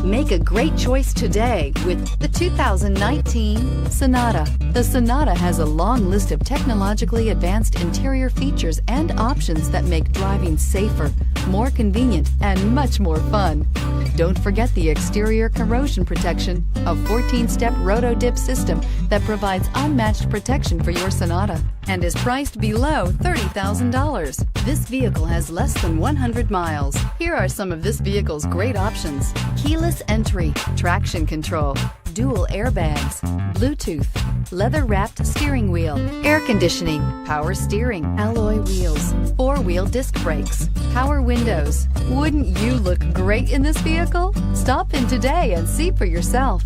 Make a great choice today with the 2019 Sonata. The Sonata has a long list of technologically advanced interior features and options that make driving safer, more convenient, and much more fun. Don't forget the exterior corrosion protection, a 14-step roto-dip system that provides unmatched protection for your Sonata and is priced below $30,000. This vehicle has less than 100 miles. Here are some of this vehicle's great options: keyless entry, traction control, dual airbags, Bluetooth, leather-wrapped steering wheel, air conditioning, power steering, alloy wheels, four-wheel disc brakes, power windows. Wouldn't you look great in this vehicle? Stop in today and see for yourself.